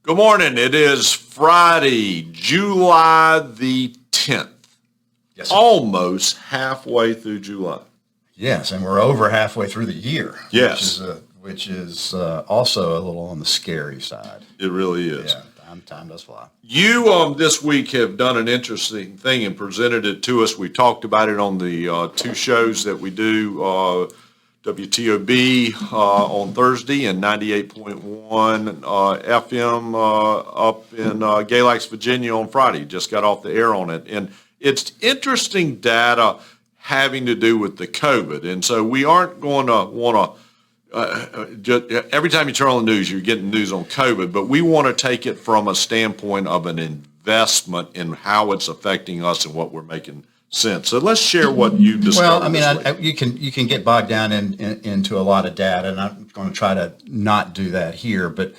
Good morning. It is Friday, July the 10th. Yes, sir. Almost halfway through July. Yes, and we're over halfway through the year. Yes. Which is also a little on the scary side. It really is. Yeah, time does fly. You this week have done an interesting thing and presented it to us. We talked about it on the two shows that we do, WTOB on Thursday and 98.1 FM up in Galax, Virginia on Friday. Just got off the air on it. And it's interesting data having to do with the COVID. And so we aren't going to want to every time you turn on the news, you're getting news on COVID, but we want to take it from a standpoint of an investment in how it's affecting us and what we're making sense. So let's share what you discovered. Well, you can get bogged down into a lot of data, and I'm going to try to not do that here. But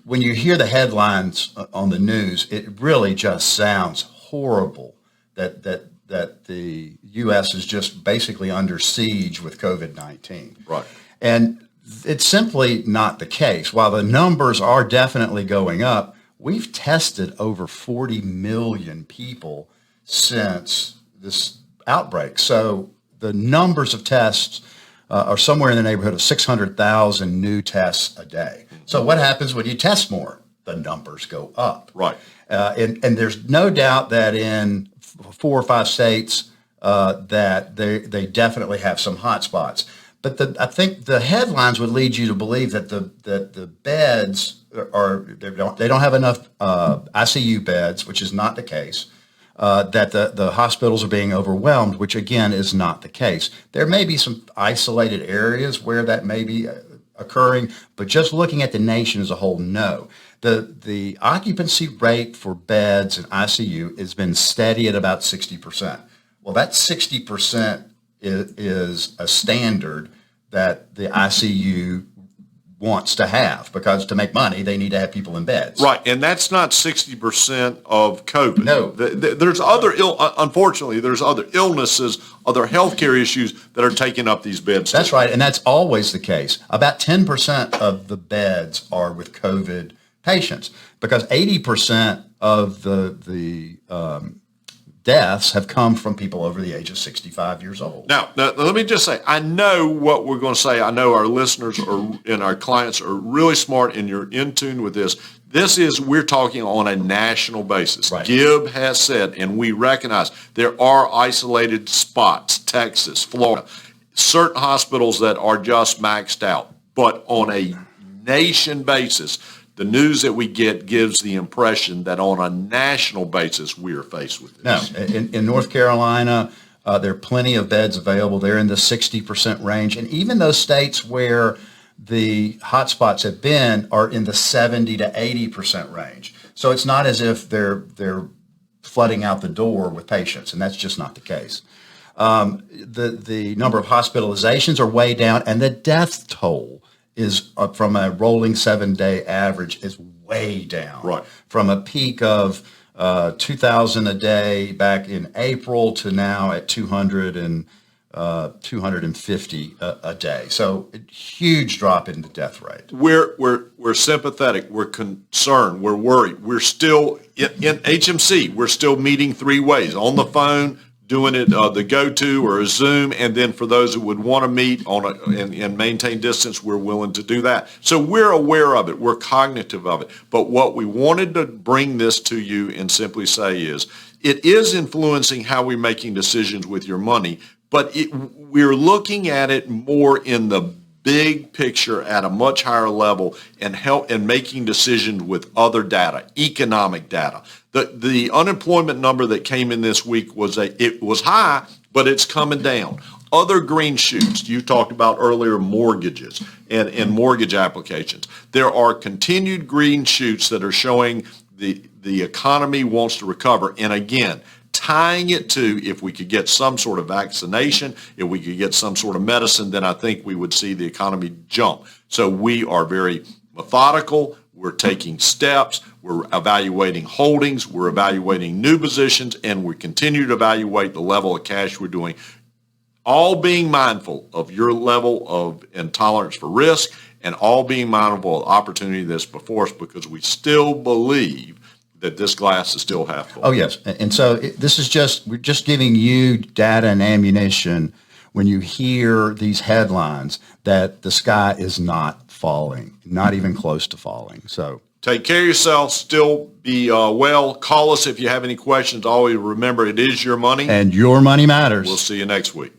when you hear the headlines on the news, it really just sounds horrible that the U.S. is just basically under siege with COVID-19. Right. And it's simply not the case. While the numbers are definitely going up, we've tested over 40 million people since this outbreak. So the numbers of tests are somewhere in the neighborhood of 600,000 new tests a day. So what happens when you test more? The numbers go up. Right. And there's no doubt that in 4 or 5 states that they definitely have some hot spots. But I think the headlines would lead you to believe that the beds they don't have enough ICU beds, which is not the case. That the hospitals are being overwhelmed, which again is not the case. There may be some isolated areas where that may be occurring, but just looking at the nation as a whole, no. The occupancy rate for beds in ICU has been steady at about 60%. Well, that 60% is a standard that the ICU wants to have, because to make money, they need to have people in beds. Right, and that's not 60% of COVID. No. There's other unfortunately, there's other illnesses, other healthcare issues that are taking up these beds. That's right, and that's always the case. About 10% of the beds are with COVID patients, because 80% of the deaths have come from people over the age of 65 years old. Now, let me just say, I know what we're going to say. I know our listeners and our clients are really smart, and you're in tune with this. We're talking on a national basis. Right. Gibb has said, and we recognize there are isolated spots, Texas, Florida, certain hospitals that are just maxed out. But on a nation basis, the news that we get gives the impression that on a national basis, we are faced with this. No, in North Carolina, there are plenty of beds available. They're in the 60% range. And even those states where the hotspots have been are in the 70 to 80% range. So it's not as if they're flooding out the door with patients, and that's just not the case. The number of hospitalizations are way down, and the death toll is from a rolling 7-day average is way down. Right. From a peak of 2,000 a day back in April to now at 200 and 250 a day. So a huge drop in the death rate. We're sympathetic. We're concerned. We're worried. We're still in HMC. We're still meeting 3 ways: on the phone, doing it the go-to or a Zoom, and then for those who would want to meet and maintain distance, we're willing to do that. So we're aware of it. We're cognitive of it. But what we wanted to bring this to you and simply say is, it is influencing how we're making decisions with your money, but we're looking at it more in the big picture at a much higher level and making decisions with other data, economic data. The unemployment number that came in this week it was high, but it's coming down. Other green shoots, you talked about earlier, mortgages and mortgage applications. There are continued green shoots that are showing the economy wants to recover. And again, tying it to, if we could get some sort of vaccination, if we could get some sort of medicine, then I think we would see the economy jump. So we are very methodical. We're taking steps. We're evaluating holdings. We're evaluating new positions, and we continue to evaluate the level of cash we're doing. all being mindful of your level of intolerance for risk and all being mindful of the opportunity that's before us, because we still believe that this glass is still half full. Oh, yes. And so this is we're just giving you data and ammunition when you hear these headlines that the sky is not falling, not even close to falling. So take care of yourself. Still be well. Call us if you have any questions. Always remember, it is your money. And your money matters. We'll see you next week.